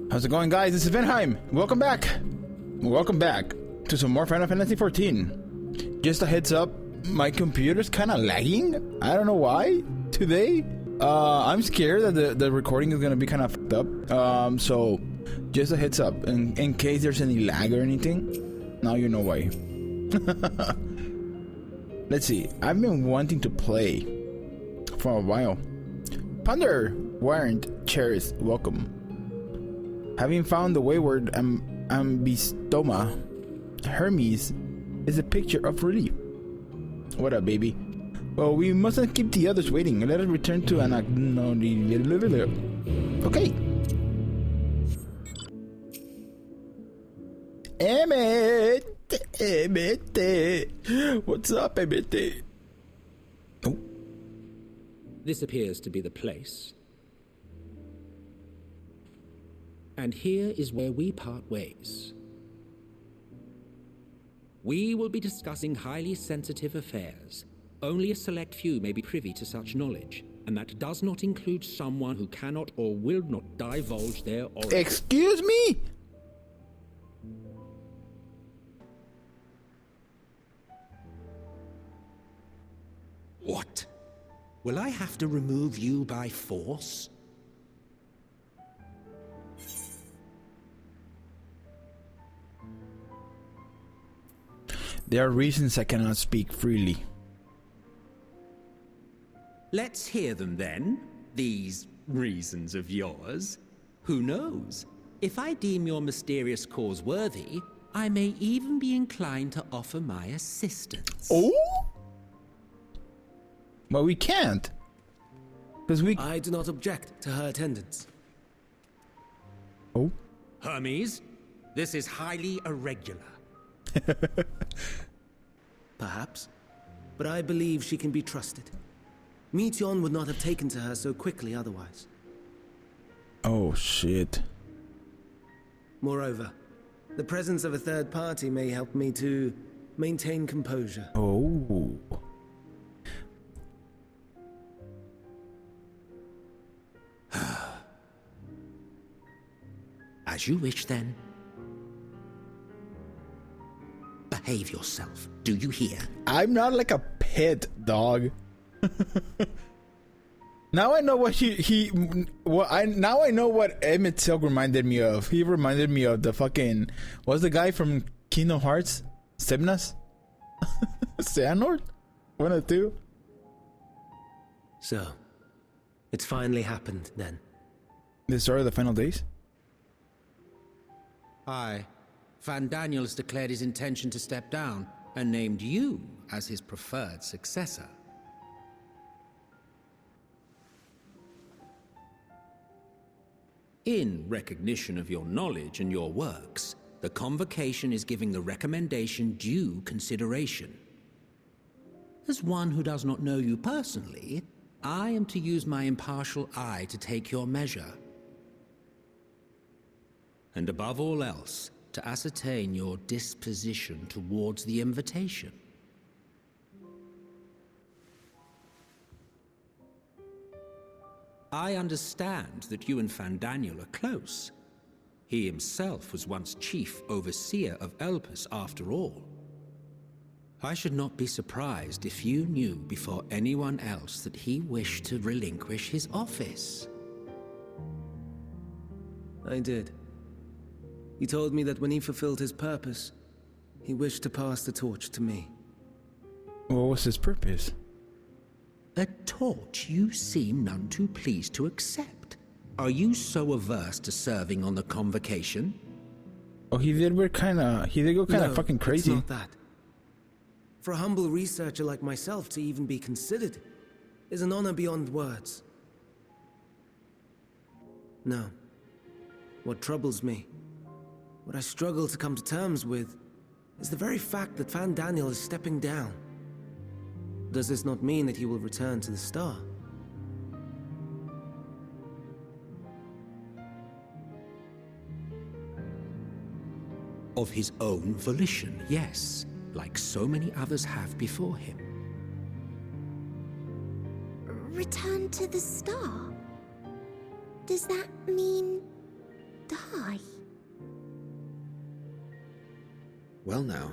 How's it going, guys? This is Venheim. Welcome back. Welcome back to some more Final Fantasy XIV. Just a heads up, my computer's kind of lagging. I don't know why today. I'm scared that the recording is gonna be kind of fucked up. So just a heads up, in case there's any lag or anything. Now you know why. Let's see. I've been wanting to play for a while. Ponder Warrant Chairs, welcome. Having found the wayward Ambistoma, Hermes is a picture of relief. What up, baby? Well, we mustn't keep the others waiting. Let us return to an okay. Emmett! What's up, Emmett? Oh. This appears to be the place. And here is where we part ways. We will be discussing highly sensitive affairs. Only a select few may be privy to such knowledge, and that does not include someone who cannot or will not divulge their origin. Excuse me? What? Will I have to remove you by force? There are reasons I cannot speak freely. Let's hear them then, these reasons of yours. Who knows? If I deem your mysterious cause worthy, I may even be inclined to offer my assistance. Oh? But we can't. Because we... I do not object to her attendance. Oh? Hermes, this is highly irregular. Perhaps, but I believe she can be trusted. METEION would not have taken to her so quickly otherwise. Oh, shit. Moreover, the presence of a third party may help me to maintain composure. Oh. As you wish, then. Behave yourself. Do you hear? I'm not like a pet dog. Now I know what now I know what Emmett Silk reminded me of. He reminded me of the fucking, what's the guy from Kingdom Hearts? Semnas? Xehanort? One of the two. So, it's finally happened then. The start of the final days? Aye. Van Daniels declared his intention to step down and named you as his preferred successor. In recognition of your knowledge and your works, the Convocation is giving the recommendation due consideration. As one who does not know you personally, I am to use my impartial eye to take your measure. And above all else, to ascertain your disposition towards the invitation. I understand that you and Van Daniel are close. He himself was once chief overseer of Elpis after all. I should not be surprised if you knew before anyone else that he wished to relinquish his office. I did. He told me that when he fulfilled his purpose, he wished to pass the torch to me. What was his purpose? A torch you seem none too pleased to accept. Are you so averse to serving on the Convocation? Oh, he did go kind of fucking crazy. It's not that. For a humble researcher like myself to even be considered is an honor beyond words. No. What troubles me, what I struggle to come to terms with, is the very fact that Van Daniel is stepping down. Does this not mean that he will return to the Star? Of his own volition, yes, like so many others have before him. Return to the Star? Does that mean die. Well now,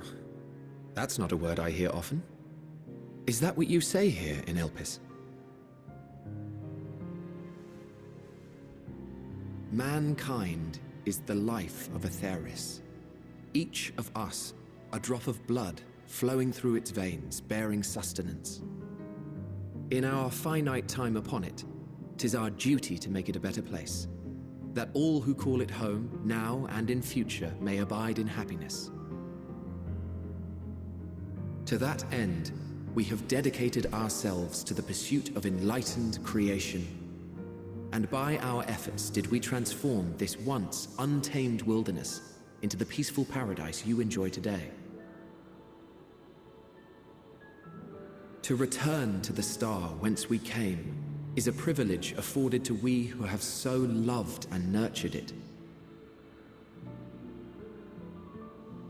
that's not a word I hear often. Is that what you say here in Elpis? Mankind is the life of Aetheris. Each of us, a drop of blood flowing through its veins, bearing sustenance. In our finite time upon it, 'tis our duty to make it a better place, that all who call it home, now and in future, may abide in happiness. To that end, we have dedicated ourselves to the pursuit of enlightened creation. And by our efforts did we transform this once untamed wilderness into the peaceful paradise you enjoy today. To return to the star whence we came is a privilege afforded to we who have so loved and nurtured it.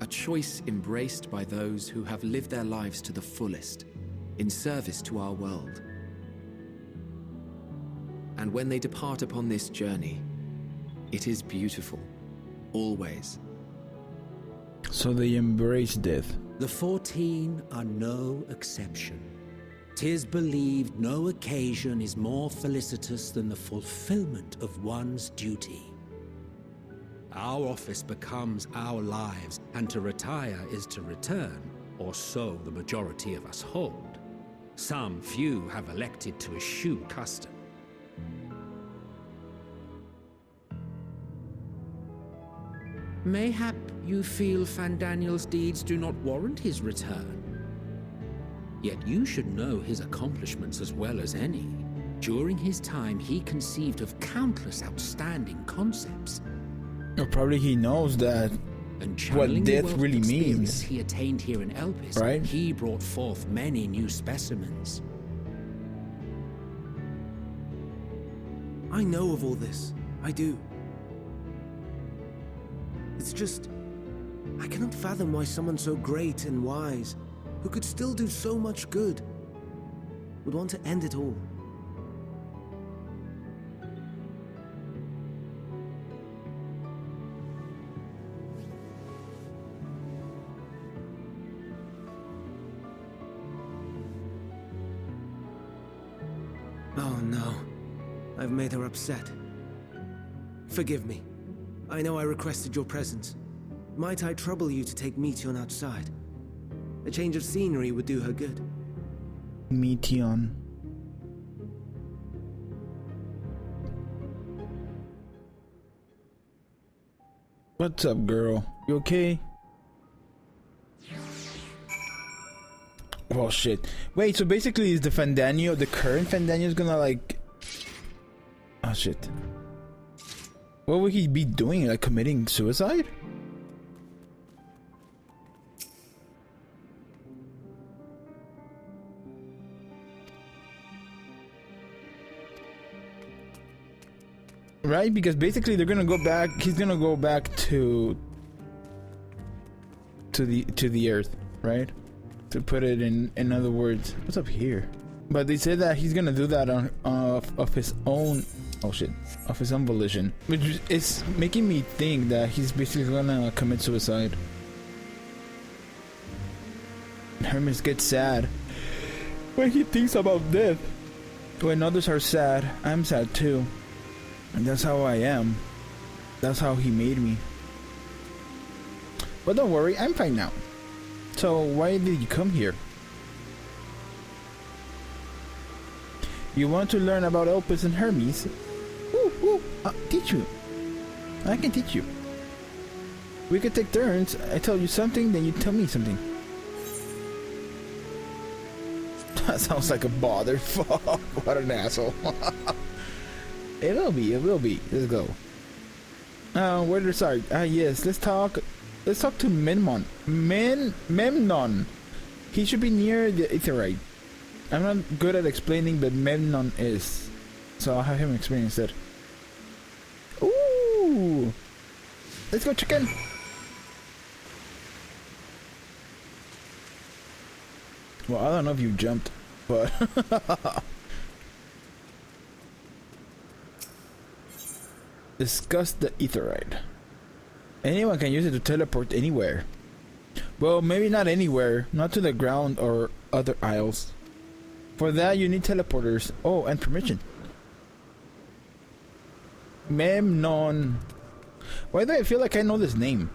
A choice embraced by those who have lived their lives to the fullest, in service to our world. And when they depart upon this journey, it is beautiful, always. So they embrace death. The 14 are no exception. 'Tis believed no occasion is more felicitous than the fulfillment of one's duty. Our office becomes our lives, and to retire is to return, or so the majority of us hold. Some few have elected to eschew custom. Mayhap you feel Fandaniel's deeds do not warrant his return. Yet you should know his accomplishments as well as any. During his time, he conceived of countless outstanding concepts. Or probably he knows that And what channeling the death wealth of really experience means. he attained here in Elpis, Right? he brought forth many new specimens. I know of all this. I do. It's just, I cannot fathom why someone so great and wise, who could still do so much good, would want to end it all. Oh no, I've made her upset. Forgive me. I know I requested your presence. Might I trouble you to take METEION outside? A change of scenery would do her good. METEION. What's up, girl? You okay? Oh shit. Wait, so basically is the Fandaniel, the current Fandaniel is gonna like... Oh shit. What would he be doing? Like committing suicide? Right? Because basically they're gonna go back, he's gonna go back to the earth, right? To put it in other words. What's up here? But they said that he's gonna do that on of his own, oh shit, of his own volition, which is making me think that he's basically gonna commit suicide. Hermes gets sad when he thinks about death. When others are sad, I'm sad too. And that's how I am. That's how he made me. But don't worry, I'm fine now. So why did you come here? You want to learn about Elpis and Hermes? Teach you. I can teach you. We could take turns. I tell you something, then you tell me something. That sounds like a bother. Fuck, what an asshole. It will be. Let's go. Where to start? Yes, let's talk to Memnon. Memnon. He should be near the Aetheryte. I'm not good at explaining, but Memnon is. So I'll have him explain instead. Ooh! Let's go, chicken! Well, I don't know if you jumped, but... Discuss the etherite. Anyone can use it to teleport anywhere. Well, maybe not anywhere. Not to the ground or other isles. For that, you need teleporters. Oh, and permission. Memnon. Why do I feel like I know this name?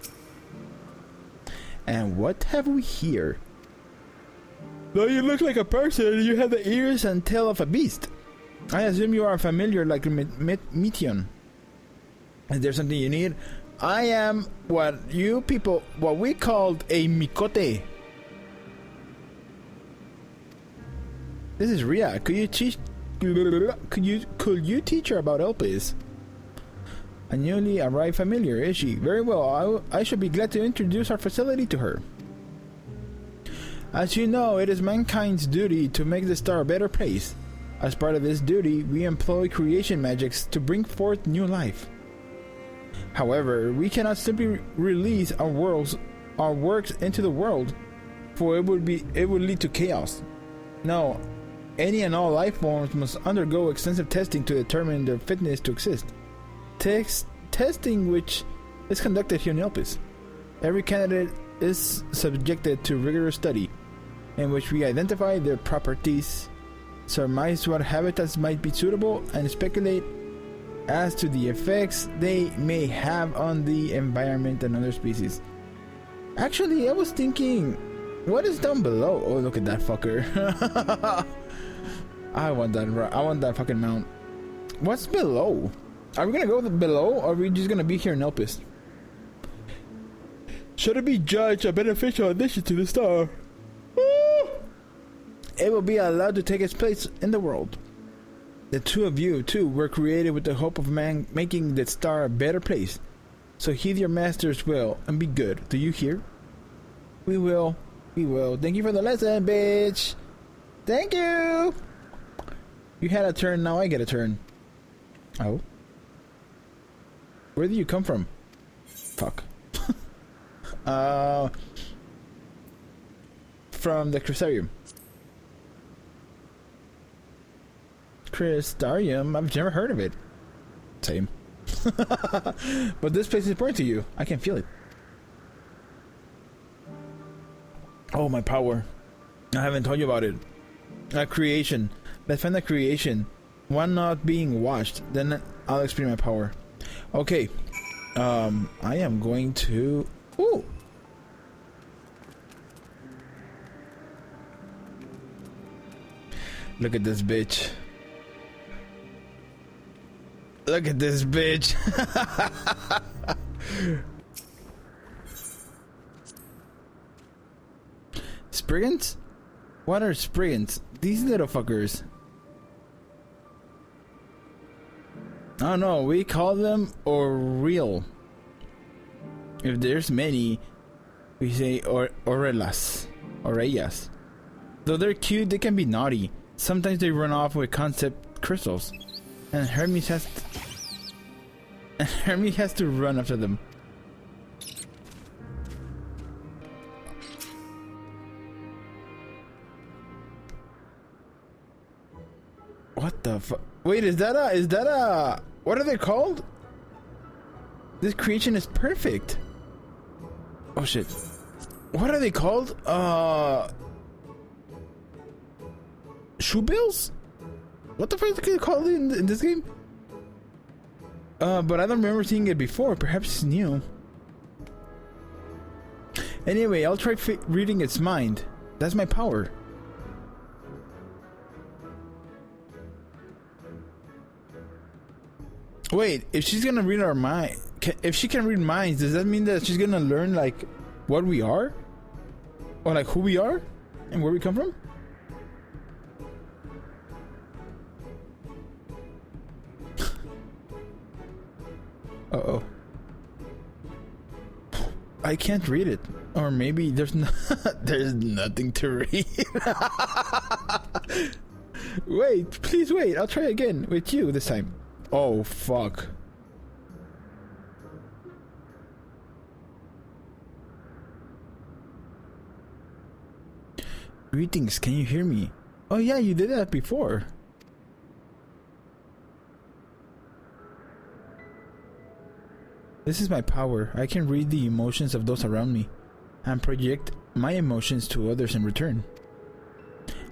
And what have we here? Though you look like a person, you have the ears and tail of a beast. I assume you are familiar like METEION. Is there something you need? I am what we called a mikote. This is Ria. Could you teach her about Elpis? A newly arrived familiar, is she? Very well. I should be glad to introduce our facility to her. As you know, it is mankind's duty to make the star a better place. As part of this duty, we employ creation magics to bring forth new life. However, we cannot simply release our works into the world, for it would lead to chaos. No, any and all life forms must undergo extensive testing to determine their fitness to exist. Testing which is conducted here in Elpis. Every candidate is subjected to rigorous study, in which we identify their properties, surmise what habitats might be suitable, and speculate as to the effects they may have on the environment and other species. Actually, I was thinking, what is down below? Oh, look at that fucker. I want that fucking mount. What's below? Are we gonna go below, or are we just gonna be here in Elpis? Should it be judged a beneficial addition to the star? It will be allowed to take its place in the world. The two of you, too, were created with the hope of making the star a better place. So heed your master's will and be good. Do you hear? We will. We will. Thank you for the lesson, bitch. Thank you. You had a turn, now I get a turn. Oh. Where did you come from? Fuck. From the Crystarium. Crystarium? I've never heard of it. Same. But this place is important to you. I can feel it. Oh, my power. I haven't told you about it. Creation. Let's find the creation. One not being watched. Then I'll explain my power. Okay. I am going to... Ooh! Look at this bitch. Look at this bitch. Spriggans? What are Spriggans? These little fuckers. Oh no, we call them Oriel. If there's many, we say Orellas. Though they're cute, they can be naughty. Sometimes they run off with concept crystals. And Hermes has to run after them. What the fuck? Wait, is that a what are they called? This creation is perfect. Oh shit. What are they called? Shoe bills? What the fuck are they called in this game? But I don't remember seeing it before. Perhaps it's new. Anyway, I'll try reading its mind. That's my power. Wait, if she's gonna read our mind, if she can read minds, does that mean that she's gonna learn like what we are, or like who we are, and where we come from? Uh-oh. I can't read it, or maybe there's there's nothing to read. Wait, please wait. I'll try again with you this time. Oh, fuck. Greetings, can you hear me? Oh yeah, you did that before. This is my power. I can read the emotions of those around me and project my emotions to others in return.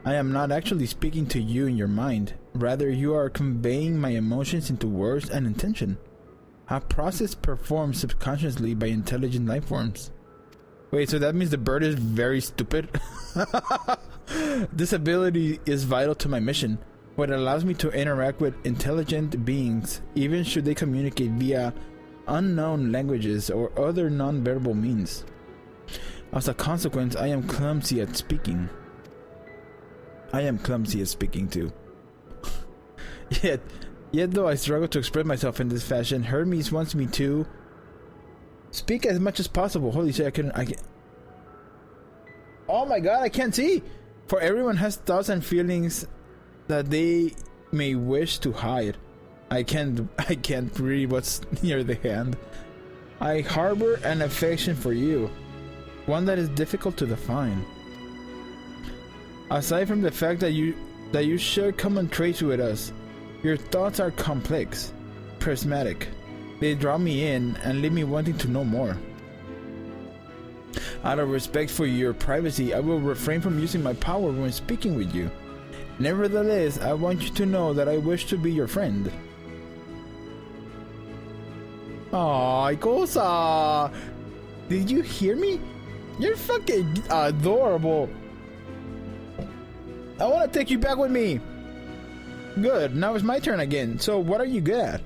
I am not actually speaking to you in your mind. Rather, you are conveying my emotions into words and intention. A process performed subconsciously by intelligent life forms. Wait, so that means the bird is very stupid? This ability is vital to my mission. What allows me to interact with intelligent beings, even should they communicate via unknown languages or other non-verbal means. As a consequence, I am clumsy at speaking. I am clumsy at speaking too. Yet though I struggle to express myself in this fashion, Hermes wants me to speak as much as possible. Holy shit, I can. Oh my god, I can't see! For everyone has thoughts and feelings that they may wish to hide. I can't read what's near the hand. I harbor an affection for you, one that is difficult to define. Aside from the fact that you share common traits with us, your thoughts are complex, prismatic. They draw me in and leave me wanting to know more. Out of respect for your privacy, I will refrain from using my power when speaking with you. Nevertheless, I want you to know that I wish to be your friend. Aww, cosa! Did you hear me? You're fucking adorable. I want to take you back with me. Good, now it's my turn again. So what are you good at?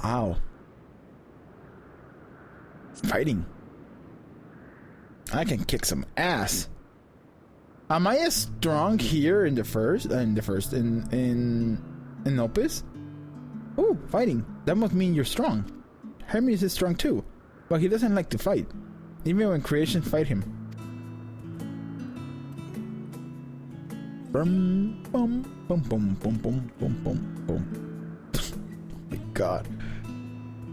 Ow. Fighting. I can kick some ass. Am I as strong here in Opus? Oh, fighting. That must mean you're strong. Hermes is strong too, but he doesn't like to fight, even when creations fight him. Bum, bum, bum, bum, bum, bum, bum, bum, bum. Oh my god.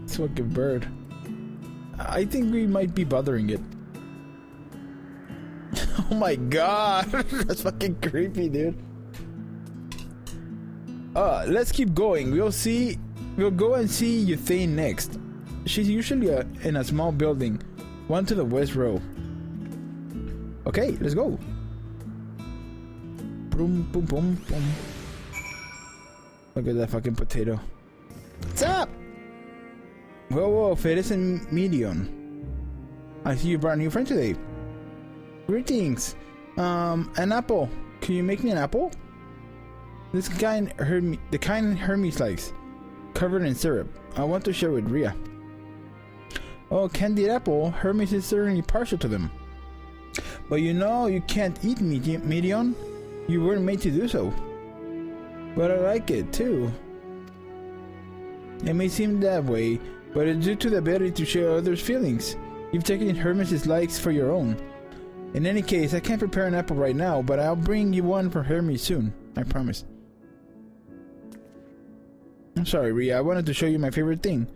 This fucking bird. I think we might be bothering it. Oh my god. That's fucking creepy, dude. Let's keep going. We'll go and see Euthane next. She's usually in a small building, one to the west row. Okay, let's go. Boom, boom, boom, boom. Look at that fucking potato. What's up? Whoa, if it isn't METEION. I see you brought a new friend today. Greetings. An apple. Can you make me an apple? The kind Hermes likes, covered in syrup. I want to share with Rhea. Oh, candied apple. Hermes is certainly partial to them. But you know you can't eat METEION. You weren't made to do so. But I like it too. It may seem that way, but it's due to the ability to share others' feelings. You've taken Hermes' likes for your own. In any case, I can't prepare an apple right now, but I'll bring you one from Hermes soon. I promise. I'm sorry, Rhea. I wanted to show you my favorite thing.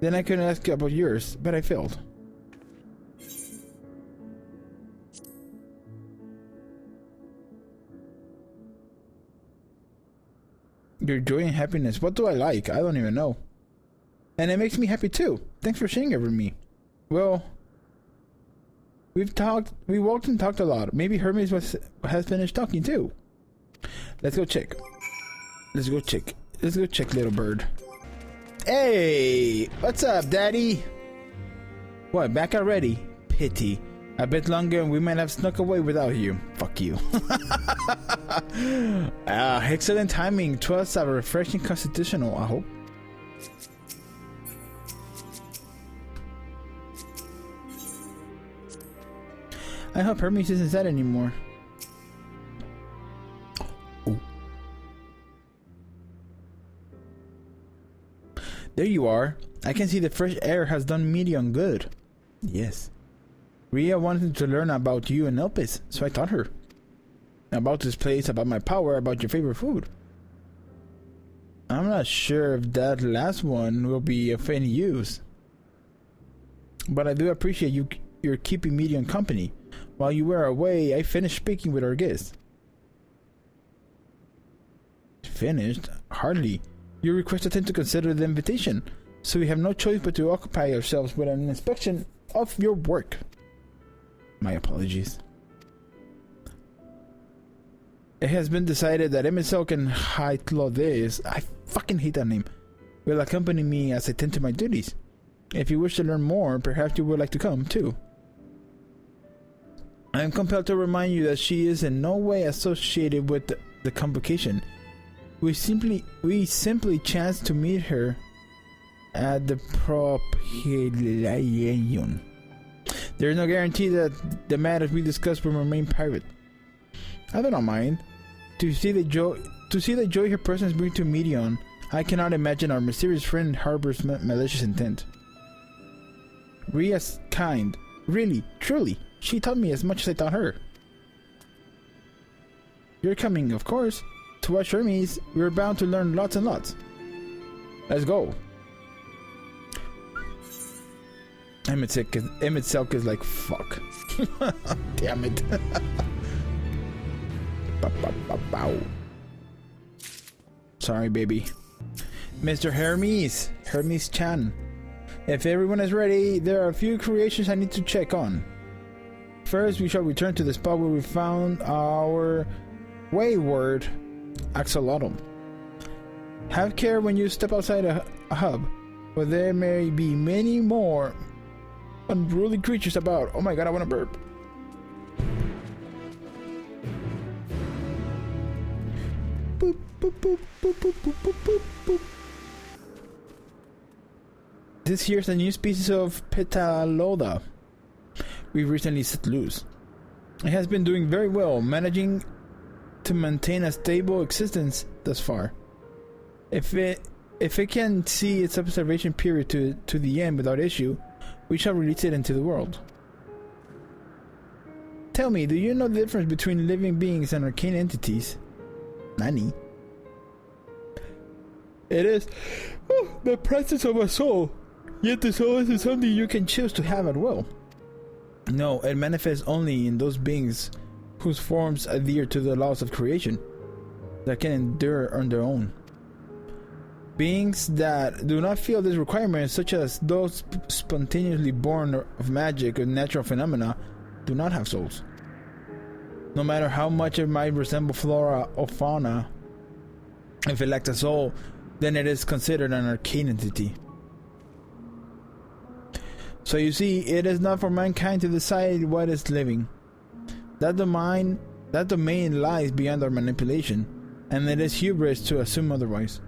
Then I couldn't ask you about yours, but I failed. Your joy and happiness. What do I like? I don't even know. And it makes me happy too. Thanks for sharing it with me. Well, we walked and talked a lot. Maybe Hermes has finished talking too. Let's go check. Let's go check, little bird. Hey! What's up, daddy? What, back already? Pity. A bit longer and we might have snuck away without you. Fuck you. Excellent timing. 12's a refreshing constitutional, I hope. I hope Hermes isn't sad anymore. Oh. There you are. I can see the fresh air has done METEION good. Yes. Rhea wanted to learn about you and Elpis, so I taught her. About this place, about my power, about your favorite food. I'm not sure if that last one will be of any use. But I do appreciate you're keeping METEION company. While you were away, I finished speaking with our guests. Finished? Hardly. You requested him to consider the invitation, so we have no choice but to occupy ourselves with an inspection of your work. My apologies. It has been decided that Emisok and Hytlodes, I fucking hate that name, will accompany me as I tend to my duties. If you wish to learn more, perhaps you would like to come too. I am compelled to remind you that she is in no way associated with the convocation. We simply chanced to meet her at the propylaeon. There is no guarantee that the matters we discussed will remain private. I do not mind. To see the joy her presence brings to METEION, I cannot imagine our mysterious friend harbors malicious intent. Ria's kind. Really, truly. She taught me as much as I taught her. You're coming, of course. To watch Hermes, we're bound to learn lots and lots. Let's go. Emitselk is like, fuck. Damn it. Sorry, baby. Mr. Hermes. Hermes-chan. If everyone is ready, there are a few creations I need to check on. First, we shall return to the spot where we found our wayward axolotl. Have care when you step outside a hub, for there may be many more unruly creatures about. Oh my god, I want to burp. Boop, boop, boop, boop, boop, boop, boop, boop, boop. This here's a new species of Petaloda we recently set loose. It has been doing very well, managing to maintain a stable existence thus far. If it can see its observation period to the end without issue, we shall release it into the world. Tell me, do you know the difference between living beings and arcane entities? Nani? It is the presence of a soul, yet the soul isn't something you can choose to have at will. No, it manifests only in those beings whose forms adhere to the laws of creation, that can endure on their own. Beings that do not feel this requirement, such as those spontaneously born of magic or natural phenomena, do not have souls. No matter how much it might resemble flora or fauna, if it lacks a soul, then it is considered an arcane entity. So you see, it is not for mankind to decide what is living. That domain lies beyond our manipulation, and it is hubris to assume otherwise.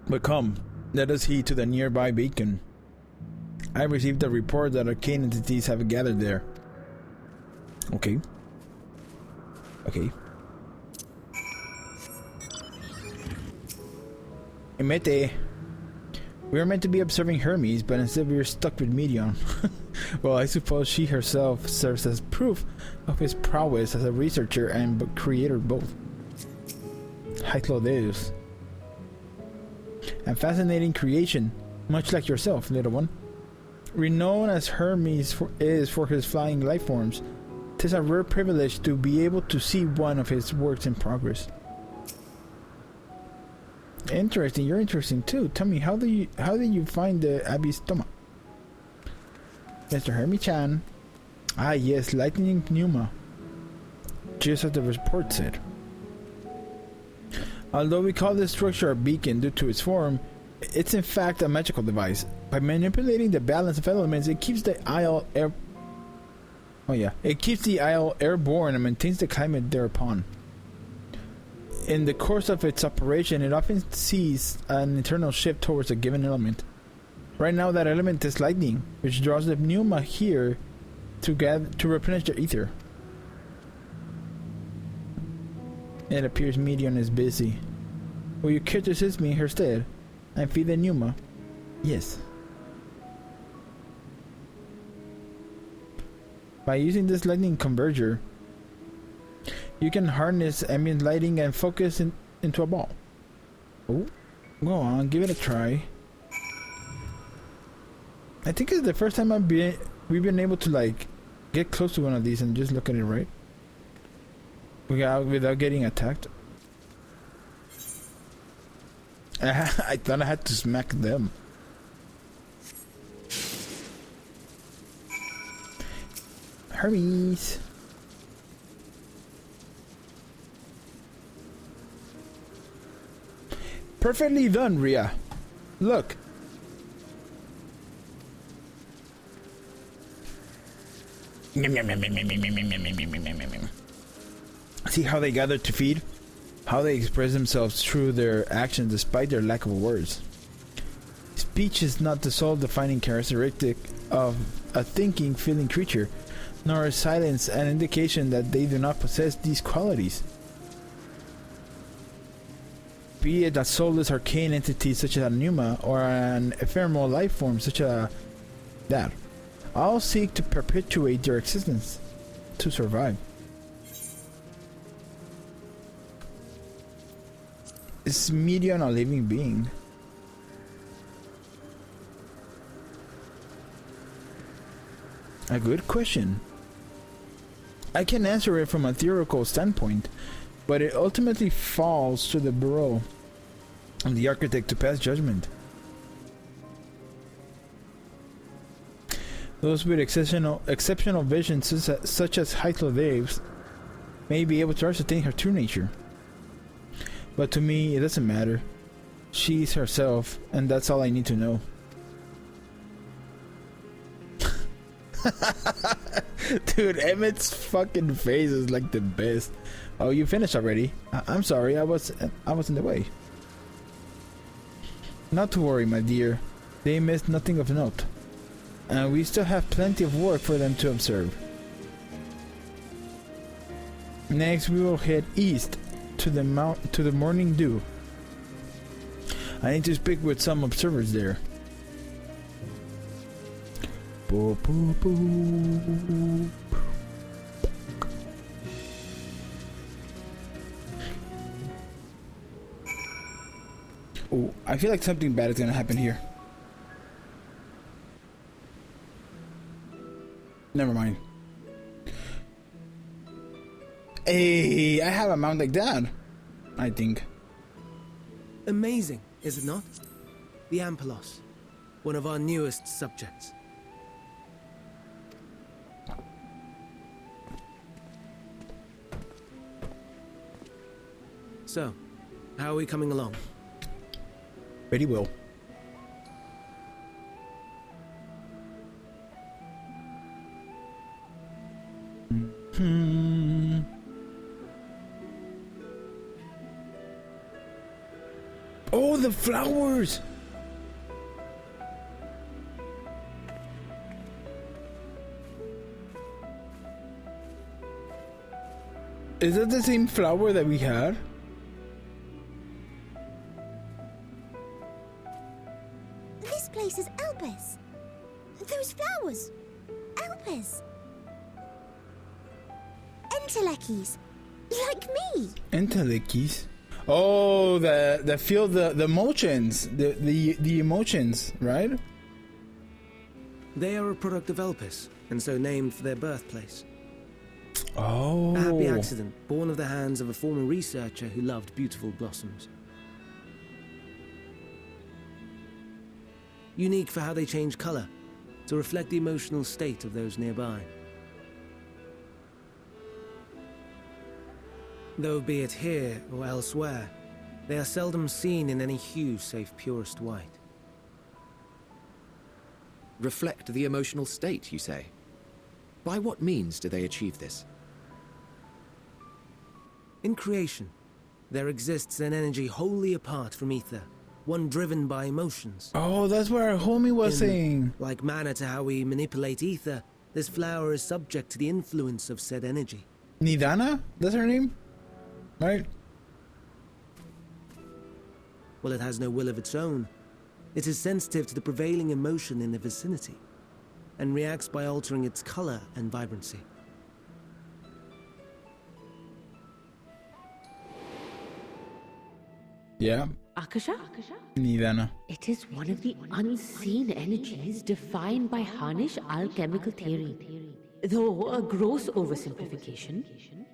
But come, let us heed to the nearby beacon. I received a report that arcane entities have gathered there. Okay. Emete. We were meant to be observing Hermes, but instead we were stuck with METEION. Well, I suppose she herself serves as proof of his prowess as a researcher and creator both. Hytlodeus. A fascinating creation, much like yourself, little one. Renowned as Hermes is for his flying life forms, 'tis a rare privilege to be able to see one of his works in progress. Interesting, you're interesting too. Tell me, how did you find the Abyss Toma? Mr. Hermes-chan. Ah yes, lightning pneuma. Just as the report said. Although we call this structure a beacon due to its form, it's in fact a magical device. By manipulating the balance of elements, it keeps the isle airborne and maintains the climate thereupon. In the course of its operation, it often sees an internal shift towards a given element. Right now, that element is lightning, which draws the pneuma here to replenish the ether. It appears METEION is busy. Will you care to assist me in her stead and feed the pneuma? Yes. By using this lightning converger, you can harness ambient lighting and focus into a ball. Oh, go on, give it a try. I think it's the first time we've been able to like get close to one of these and just look at it right without getting attacked. I thought I had to smack them. Hermes. Perfectly done, Ria. Look. See how they gather to feed? How they express themselves through their actions despite their lack of words. Speech is not the sole defining characteristic of a thinking, feeling creature, nor is silence an indication that they do not possess these qualities. Be it a soulless arcane entity such as a Pneuma, or an ephemeral life form such as that, all seek to perpetuate their existence, to survive. Is METEION a living being? A good question. I can answer it from a theoretical standpoint, but it ultimately falls to the Bureau of the Architect to pass judgment. Those with exceptional vision, such as Hythlodaves, may be able to ascertain her true nature. But to me, it doesn't matter. She's herself, and that's all I need to know. Dude, Emmett's fucking face is like the best. Oh, you finished already? I'm sorry, I was in the way. Not to worry, my dear. They missed nothing of note. And we still have plenty of work for them to observe. Next, we will head east to the Morning Dew. I need to speak with some observers there. Boo, boo, boo. Oh, I feel like something bad is gonna happen here. Never mind. Hey, I have a mount like that, I think. Amazing, is it not? The Ampelos, one of our newest subjects. So, how are we coming along? Pretty well. Oh, the flowers! Is that the same flower that we had? This place is Elpis. Those flowers. Elpis. Entelekis. Like me. Entelekis? Oh, the feel the emotions, the emotions, right? They are a product of Elpis, and so named for their birthplace. Oh. A happy accident, born of the hands of a former researcher who loved beautiful blossoms. Unique for how they change color, to reflect the emotional state of those nearby. Though be it here or elsewhere, they are seldom seen in any hue save purest white. Reflect the emotional state, you say? By what means do they achieve this? In creation, there exists an energy wholly apart from ether, one driven by emotions. Oh, that's what our homie was saying. Like manner to how we manipulate ether, this flower is subject to the influence of said energy. Nidana? That's her name? Right? Well, it has no will of its own. It is sensitive to the prevailing emotion in the vicinity, and reacts by altering its color and vibrancy. Yeah. Akasha? Nidana. It is one of the unseen energies defined by Harnish alchemical theory. Though a gross oversimplification,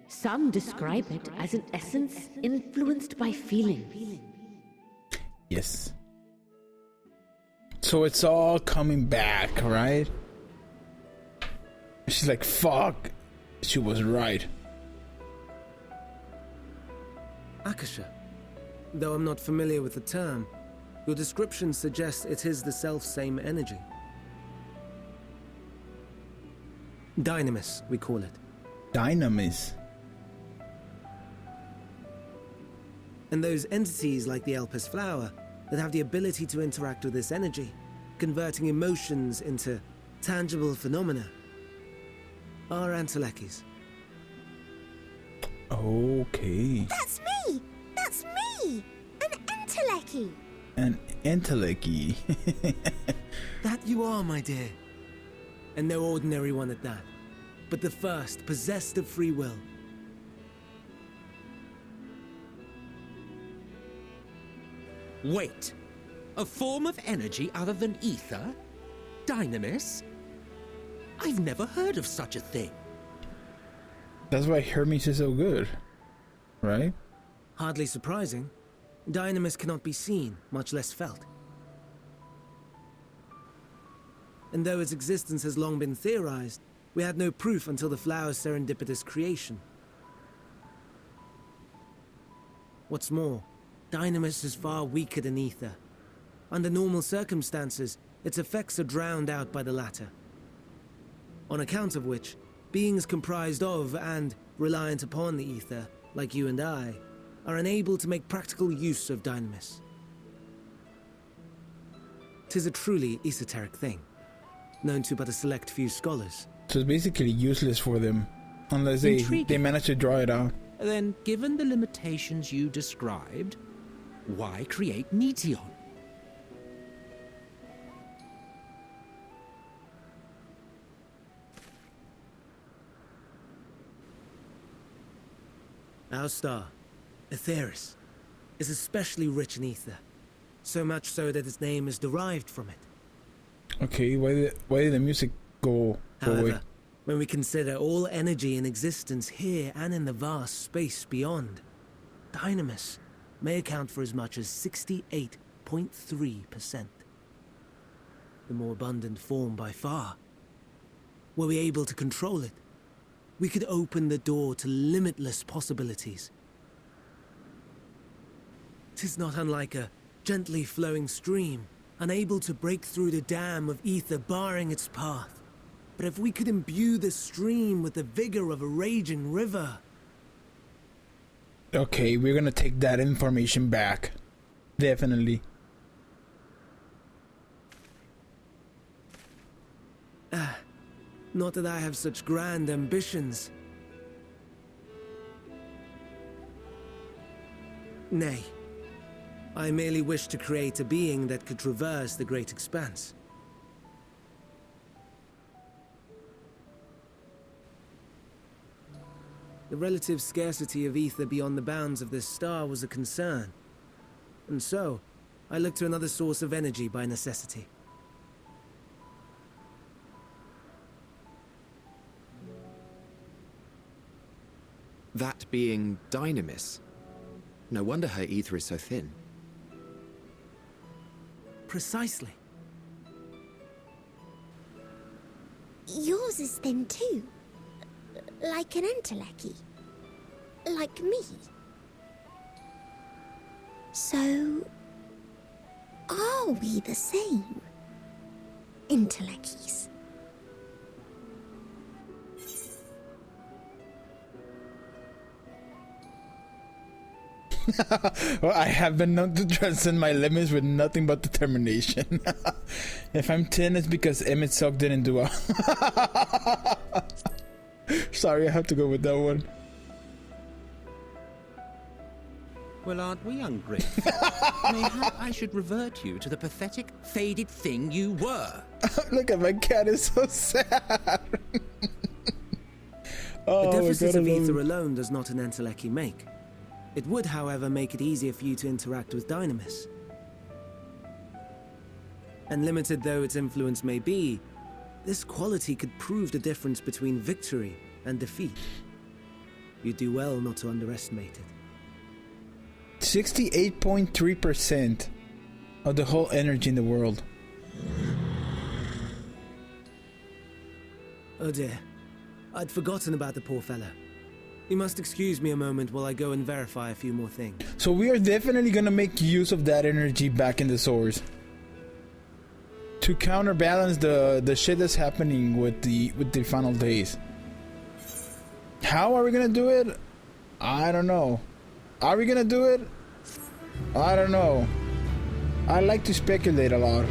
some describe it as an essence influenced by feeling. Yes. So it's all coming back, right? She's like, fuck. She was right. Akasha. Though I'm not familiar with the term, your description suggests it is the self-same energy. Dynamis, we call it. Dynamis. And those entities like the Elpis flower that have the ability to interact with this energy, converting emotions into tangible phenomena, are Entelekis. Okay. That's me! That's me! An Enteleki! An Enteleki. That you are, my dear. And no ordinary one at that, but the first possessed of free will. Wait. A form of energy other than ether? Dynamis? I've never heard of such a thing. That's why Hermes is so good, right? Hardly surprising. Dynamis cannot be seen, much less felt. And though its existence has long been theorized, we had no proof until the flower's serendipitous creation. What's more, Dynamis is far weaker than ether. Under normal circumstances, its effects are drowned out by the latter. On account of which, beings comprised of and reliant upon the ether, like you and I, are unable to make practical use of Dynamis. 'Tis a truly esoteric thing, known to but a select few scholars. So it's basically useless for them, unless they Intriguing. manage to draw it out. Then, given the limitations you described, why create METEION? Our star, Aetheris, is especially rich in ether, so much so that its name is derived from it. Okay, why did the music go away? However, when we consider all energy in existence here and in the vast space beyond, Dynamis may account for as much as 68.3%. The more abundant form by far. Were we able to control it, we could open the door to limitless possibilities. 'Tis not unlike a gently flowing stream, unable to break through the dam of ether barring its path. But if we could imbue the stream with the vigor of a raging river... Okay, we're gonna take that information back. Definitely. Not that I have such grand ambitions. Nay. I merely wish to create a being that could traverse the great expanse. The relative scarcity of ether beyond the bounds of this star was a concern. And so, I looked to another source of energy by necessity. That being Dynamis. No wonder her ether is so thin. Precisely. Yours is thin too. Like an Enteleki. Like me. So... are we the same? Entelekis. Well, I have been known to transcend my limits with nothing but determination. If I'm 10, it's because Emmett Sock didn't do a... Sorry, I have to go with that one. Well, aren't we ungrateful? Mayhap I should revert you to the pathetic, faded thing you were. Look at my cat, is so sad. Oh, The deficit of I love ether it. alone does not an Enteleki make. It would, however, make it easier for you to interact with Dynamis. And limited though its influence may be, this quality could prove the difference between victory and defeat. You do well not to underestimate it. 68.3%. of the whole energy in the world. Oh dear. I'd forgotten about the poor fella. You must excuse me a moment while I go and verify a few more things. So we are definitely gonna make use of that energy back in the source to counterbalance the shit that's happening with the final days. How are we gonna do it? I don't know. Are we gonna do it? I don't know. I like to speculate a lot.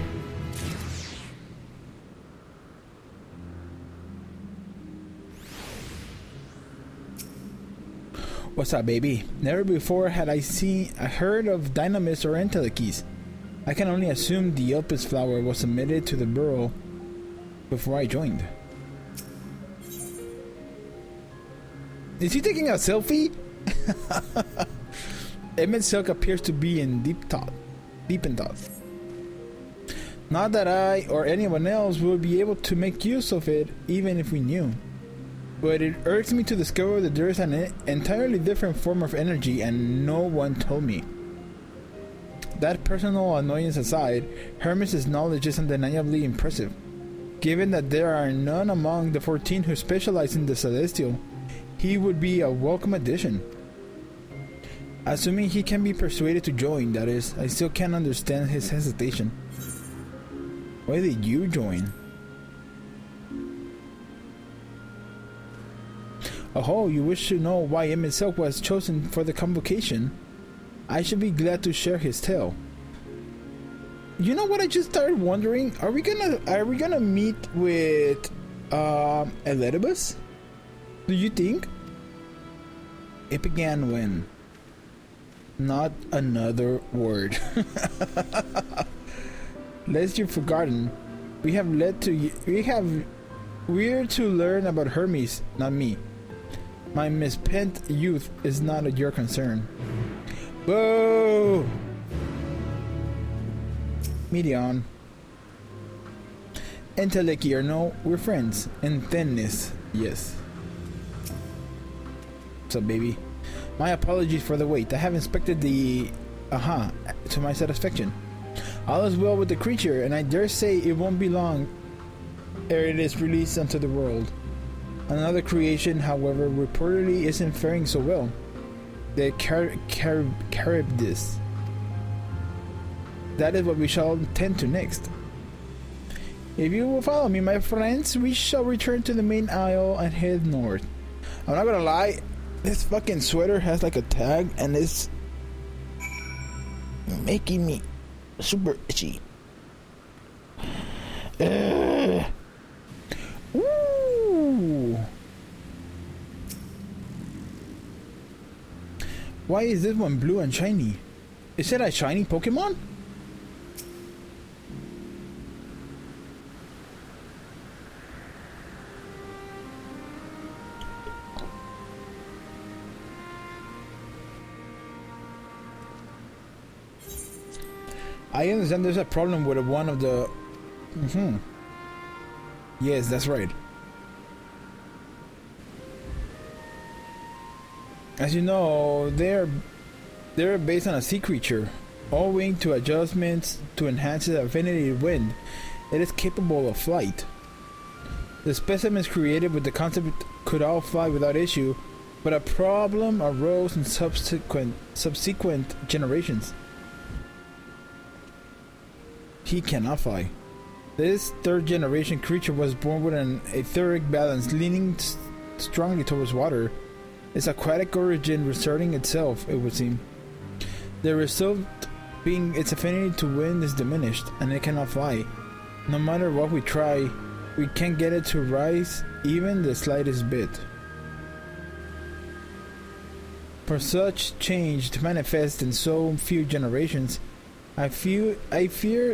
What's up, baby? Never before had I heard of dynamis or entelechies. I can only assume the Elpis flower was submitted to the Bureau before I joined. Is he taking a selfie? Emmett Silk appears to be in deep in thought. Not that I or anyone else would be able to make use of it, even if we knew. But it irks me to discover that there is an entirely different form of energy and no one told me. That personal annoyance aside, Hermes' knowledge is undeniably impressive. Given that there are none among the 14 who specialize in the Celestial, he would be a welcome addition. Assuming he can be persuaded to join, that is, I still can't understand his hesitation. Why did you join? Oh, you wish to know why Emmett Silk was chosen for the convocation? I should be glad to share his tale. You know what I just started wondering? Are we gonna meet with Elidibus? Do you think? It began when. Not another word. Lest you've forgotten, we're to learn about Hermes, not me. My misspent youth is not your concern. Whoa! METEION. Entelechi or no, we're friends. And thinness, yes. What's up, baby? My apologies for the wait. I have inspected the... to my satisfaction. All is well with the creature, and I dare say it won't be long ere it is released unto the world. Another creation, however, reportedly isn't faring so well. The Charybdis. That is what we shall tend to next. If you will follow me, my friends, we shall return to the main aisle and head north. I'm not gonna lie, this fucking sweater has like a tag and it's making me super itchy. Ooh. Why is this one blue and shiny? Is it a shiny Pokemon? I understand there's a problem with one of the... Yes, that's right. As you know, they're based on a sea creature. Owing to adjustments to enhance its affinity to wind, it is capable of flight. The specimens created with the concept could all fly without issue, but a problem arose in subsequent generations. He cannot fly. This third generation creature was born with an etheric balance leaning strongly towards water. Its aquatic origin resorting itself, it would seem. The result being its affinity to wind is diminished, and it cannot fly. No matter what we try, we can't get it to rise even the slightest bit. For such change to manifest in so few generations, I fear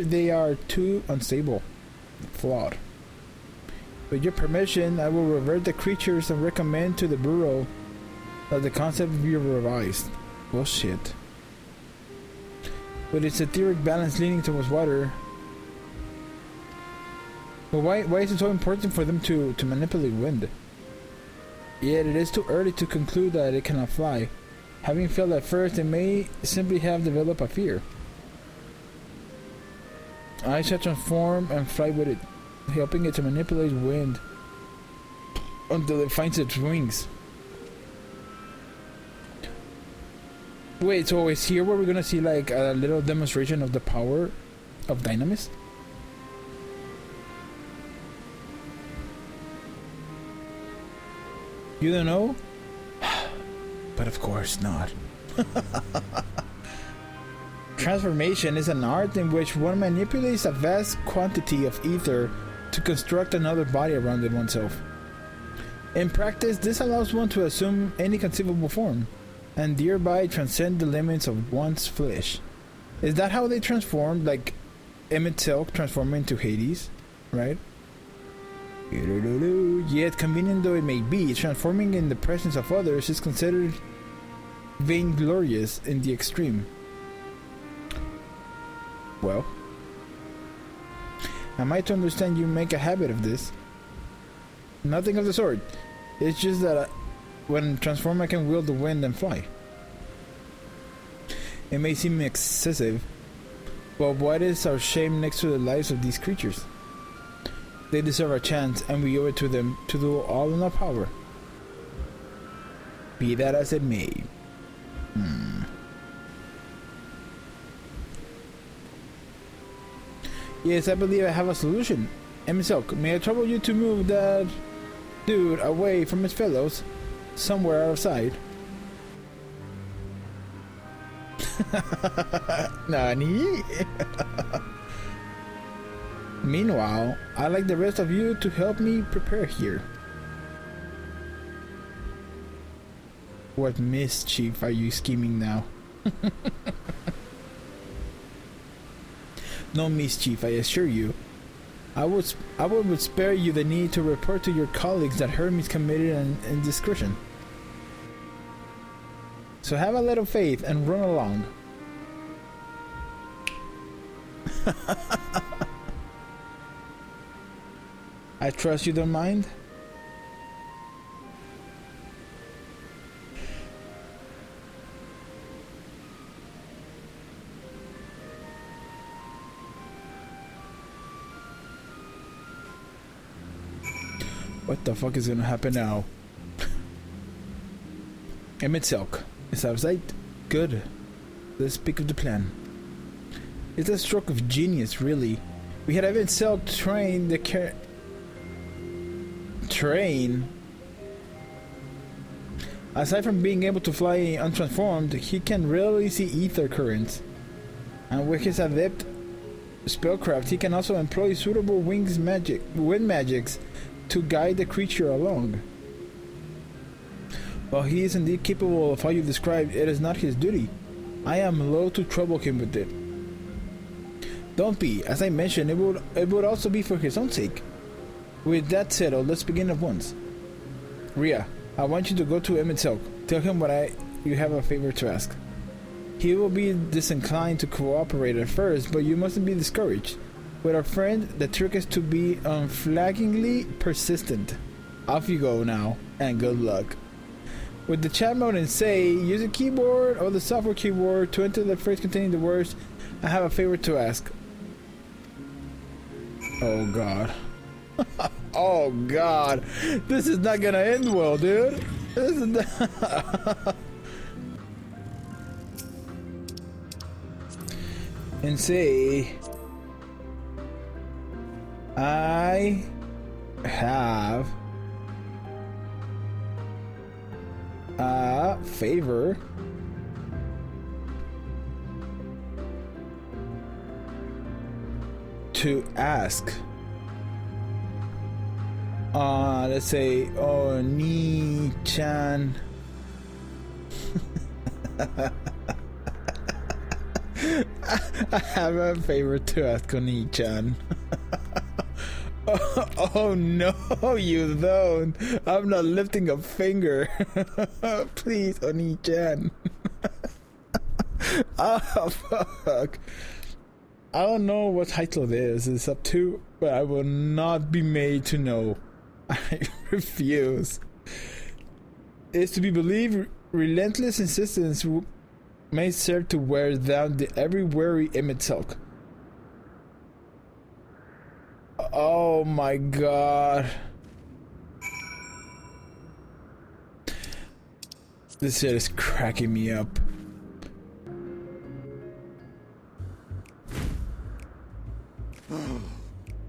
they are too unstable, flawed. With your permission, I will revert the creatures and recommend to the Bureau that the concept be revised. Bullshit. With its etheric balance leaning towards water. But why is it so important for them to manipulate wind? Yet it is too early to conclude that it cannot fly. Having failed at first, they may simply have developed a fear. I shall transform and fly with it, helping it to manipulate wind until it finds its wings. Wait, so is here where we're gonna see like a little demonstration of the power of Dynamis? You don't know? But of course not. Transformation is an art in which one manipulates a vast quantity of ether to construct another body around it oneself. In practice, this allows one to assume any conceivable form, and thereby transcend the limits of one's flesh. Is that how they transformed, like Emmett Silk transforming into Hades, right? Yet, convenient though it may be, transforming in the presence of others is considered vainglorious in the extreme. Well, am I to understand you make a habit of this? Nothing of the sort. It's just that when transformed I can wield the wind and fly. It may seem excessive, but what is our shame next to the lives of these creatures? They deserve a chance, and we owe it to them to do all in our power. Be that as it may. Yes, I believe I have a solution. Silk, may I trouble you to move that dude away from his fellows, somewhere out of sight? Nani? Meanwhile, I'd like the rest of you to help me prepare here. What mischief are you scheming now? No mischief, I assure you. I would spare you the need to report to your colleagues that Hermes committed an indiscretion. So have a little faith and run along. I trust you don't mind? What the fuck is gonna happen now? Emmett Silk is out of sight. Good. Let's speak of the plan. It's a stroke of genius, really. We had Emmett Silk train the train. Aside from being able to fly untransformed, he can rarely see ether currents. And with his adept spellcraft, he can also employ suitable wind magics to guide the creature along. While he is indeed capable of how you described, it is not his duty. I am loath to trouble him with it. Don't be. As I mentioned, it would also be for his own sake. With that settled, let's begin at once. Ria, I want you to go to Emmett Silk. Tell him you have a favor to ask. He will be disinclined to cooperate at first, but you mustn't be discouraged. With our friend, the trick is to be unflaggingly persistent. Off you go now, and good luck. With the chat mode and say, use a keyboard or the software keyboard to enter the phrase containing the words, I have a favor to ask. Oh god. Oh god. This is not gonna end well, dude. This is not and say, I have a favor to ask. Let's say Oni-chan. I have a favor to ask Oni-chan. Oh no, you don't. I'm not lifting a finger. Please, Oni-chan. Oh fuck. I don't know what title it is. It's up to, but I will not be made to know. I refuse. It's to be believed relentless insistence may serve to wear down the ever wary Emmett Silk. Oh my god. This shit is cracking me up.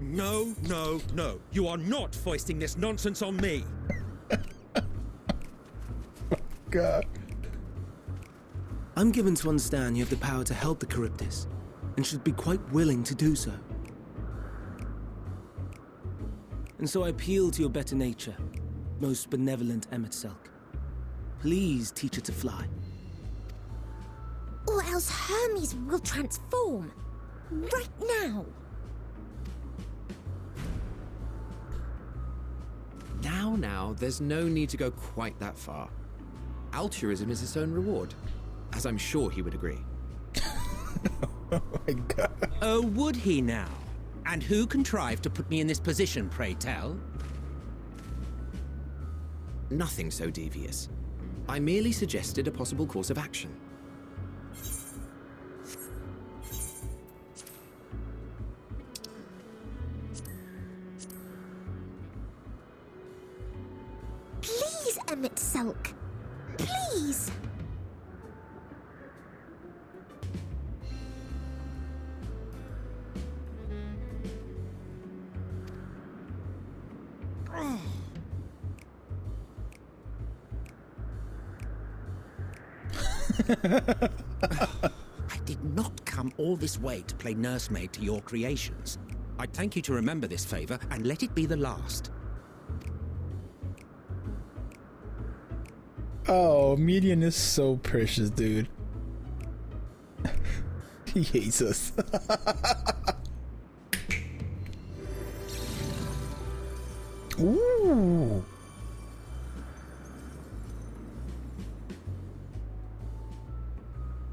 No, no, no. You are not foisting this nonsense on me. God. I'm given to understand you have the power to help the Charybdis, and should be quite willing to do so. And so I appeal to your better nature, most benevolent Emet-Selch. Please teach her to fly. Or else Hermes will transform. Right now. Now, there's no need to go quite that far. Altruism is its own reward, as I'm sure he would agree. Oh my god. Oh, would he now? And who contrived to put me in this position, pray tell? Nothing so devious. I merely suggested a possible course of action. Please, Emet-Selch. Please. I did not come all this way to play nursemaid to your creations. I'd thank you to remember this favor and let it be the last. Oh, METEION is so precious, dude. He hates us. Ooh.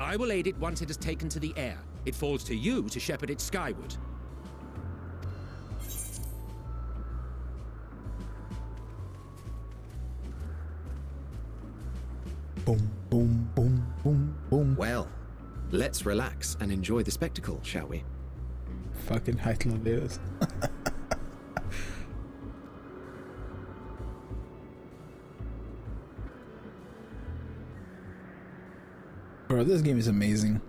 I will aid it once it has taken to the air. It falls to you to shepherd it skyward. Boom, boom, boom, boom, boom. Well, let's relax and enjoy the spectacle, shall we? Fucking Heitler videos. Bro, this game is amazing.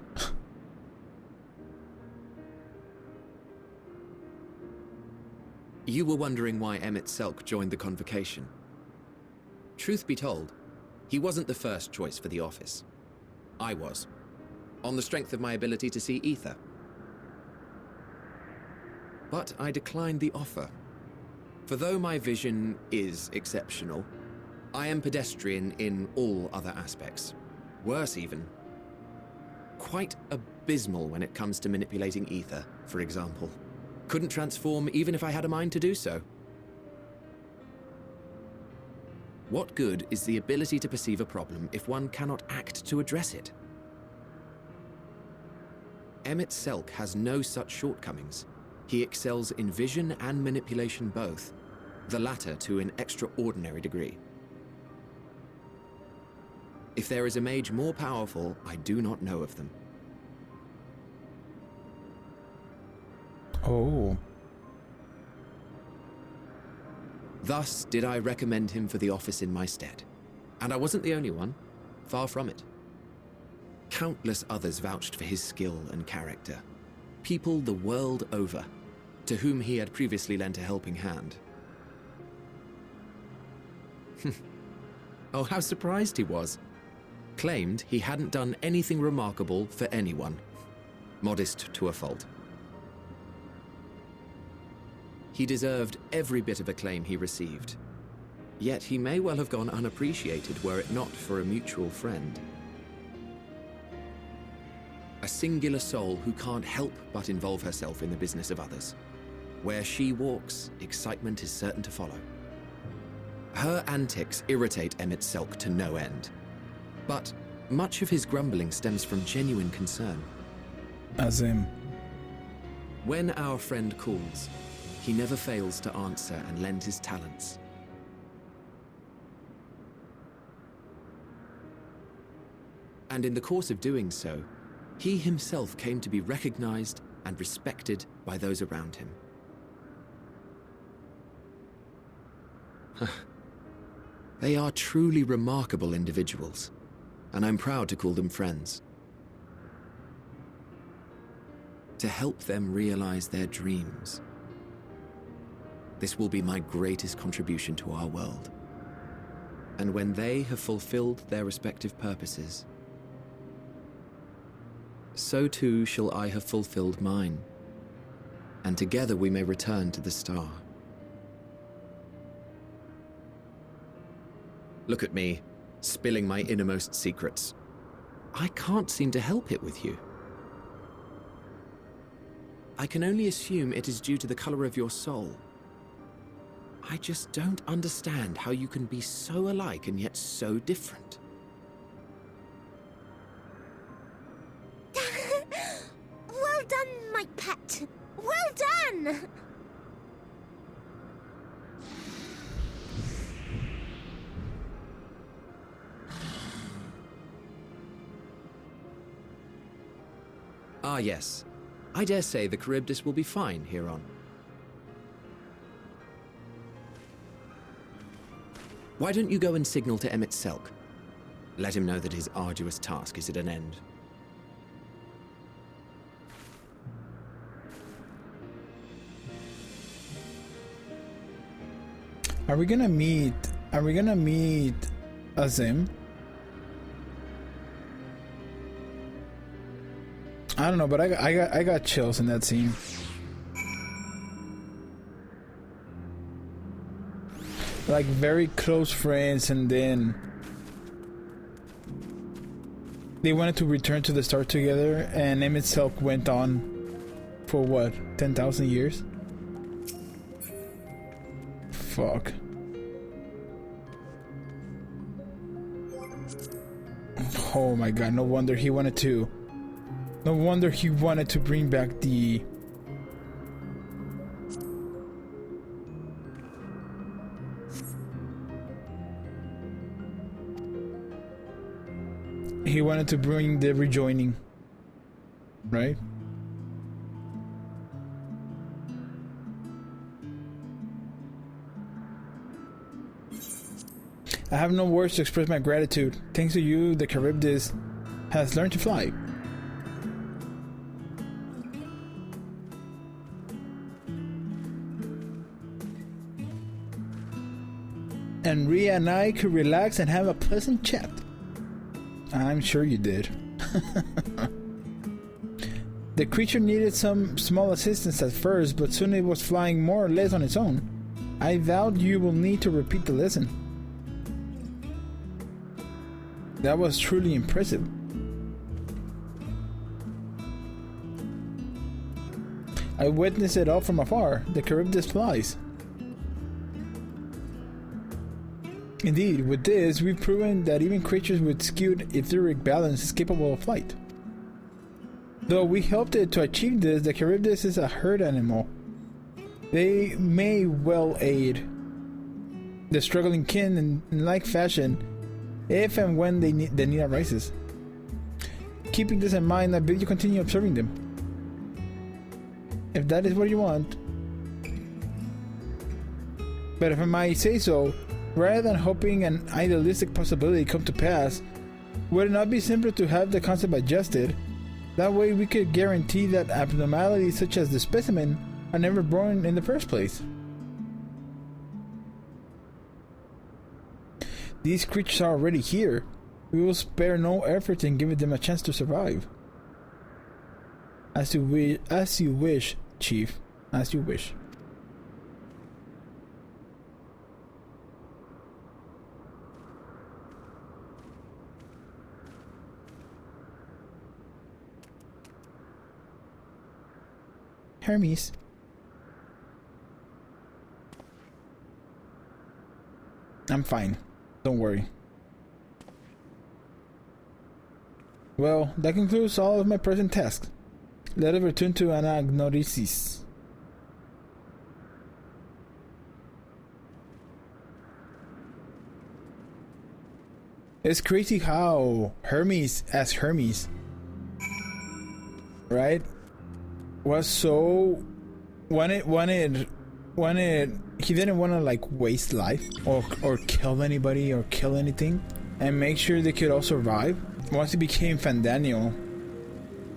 You were wondering why Emet-Selch joined the convocation. Truth be told, he wasn't the first choice for the office. I was, on the strength of my ability to see ether. But I declined the offer. For though my vision is exceptional, I am pedestrian in all other aspects. Worse even. Quite abysmal when it comes to manipulating ether, for example. Couldn't transform even if I had a mind to do so. What good is the ability to perceive a problem if one cannot act to address it? Emet-Selch has no such shortcomings. He excels in vision and manipulation both, the latter to an extraordinary degree. If there is a mage more powerful, I do not know of them. Oh. Thus did I recommend him for the office in my stead. And I wasn't the only one. Far from it. Countless others vouched for his skill and character. People the world over, to whom he had previously lent a helping hand. Oh, how surprised he was. Claimed he hadn't done anything remarkable for anyone. Modest to a fault. He deserved every bit of acclaim he received. Yet he may well have gone unappreciated were it not for a mutual friend. A singular soul who can't help but involve herself in the business of others. Where she walks, excitement is certain to follow. Her antics irritate Emet-Selch to no end. But much of his grumbling stems from genuine concern. As in. When our friend calls, he never fails to answer and lend his talents. And in the course of doing so, he himself came to be recognized and respected by those around him. They are truly remarkable individuals, and I'm proud to call them friends. To help them realize their dreams. This will be my greatest contribution to our world. And when they have fulfilled their respective purposes, so too shall I have fulfilled mine, and together we may return to the star. Look at me, spilling my innermost secrets. I can't seem to help it with you. I can only assume it is due to the color of your soul. I just don't understand how you can be so alike and yet so different. Well done, my pet. Well done! Ah, yes. I dare say the Charybdis will be fine here on. Why don't you go and signal to Emmett Selk? Let him know that his arduous task is at an end. Are we gonna meet Azim? I don't know, but I got chills in that scene. Like very close friends, and then they wanted to return to the star together, and Emmett Selk went on for what, 10,000 years? Fuck. Oh my god, no wonder he wanted to bring back the rejoining, right? I have no words to express my gratitude. Thanks to you, the Charybdis has learned to fly. And Rhea and I could relax and have a pleasant chat. I'm sure you did. The creature needed some small assistance at first, but soon it was flying more or less on its own. I vowed you will need to repeat the lesson. That was truly impressive. I witnessed it all from afar. The Charybdis flies. Indeed, with this, we've proven that even creatures with skewed etheric balance is capable of flight. Though we helped it to achieve this, the Charybdis is a herd animal. They may well aid the struggling kin in like fashion if and when the need arises. Keeping this in mind, I bid you continue observing them. If that is what you want. But if I might say so, rather than hoping an idealistic possibility come to pass, would it not be simpler to have the concept adjusted? That way we could guarantee that abnormalities such as the specimen are never born in the first place. These creatures are already here. We will spare no effort in giving them a chance to survive. As you wish, Chief. As you wish. Hermes. I'm fine. Don't worry. Well, that concludes all of my present tasks. Let us return to Anagnorisis. It's crazy how Hermes, as Hermes, right, was so wanted he didn't want to like waste life or kill anybody or kill anything, and make sure they could all survive. Once he became Fandaniel,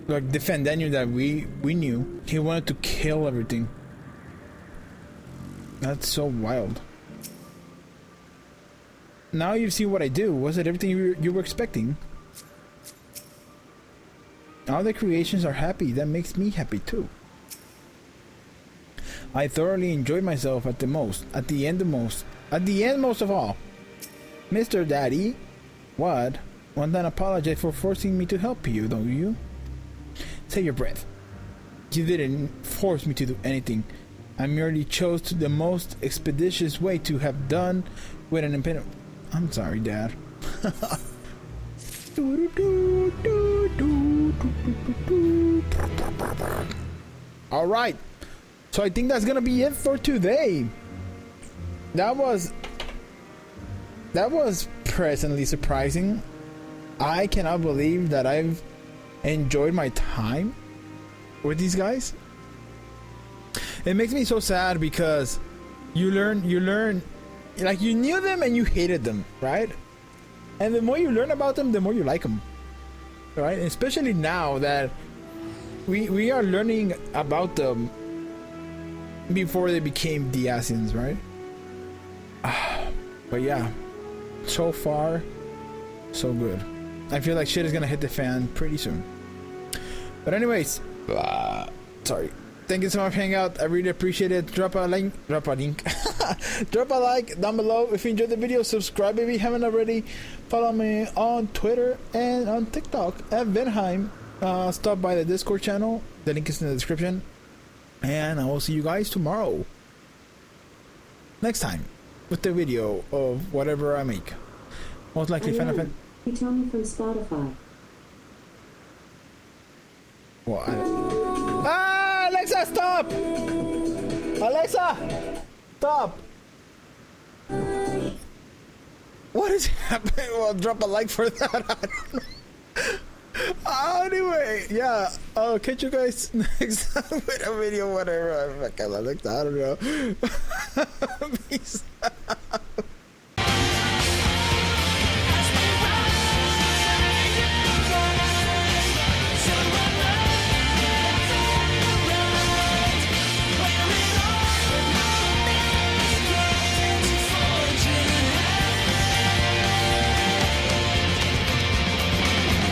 like the Fandaniel that we knew, he wanted to kill everything. That's so wild. Now you've seen what I do. Was it everything you were expecting? All the creations are happy. That makes me happy too. I thoroughly enjoyed myself at the end most of all. Mr. Daddy, what? One time apologize for forcing me to help you, don't you? Take your breath. You didn't force me to do anything. I merely chose the most expeditious way to have done with an impediment. I'm sorry, Dad. All right. So I think that's gonna be it for today. That was pleasantly surprising. I cannot believe that I've enjoyed my time with these guys. It makes me so sad because you learn, like you knew them and you hated them, right? And the more you learn about them, the more you like them, right? Especially now that we are learning about them before they became Diasians, right? But yeah, so far, so good. I feel like shit is gonna hit the fan pretty soon. But anyways, sorry. Thank you so much for hanging out. I really appreciate it. Drop a like drop a like down below if you enjoyed the video. Subscribe if you haven't already. Follow me on Twitter and on TikTok at Venheim. Stop by the Discord channel. The link is in the description. And I will see you guys tomorrow. Next time with the video of whatever I make. Most likely Final Fantasy. You tell me from Spotify. Well, Alexa, stop! Alexa, stop! What is happening? Well, drop a like for that. I don't know. Anyway, yeah, I'll catch you guys next time with a video, whatever. I don't know. Peace.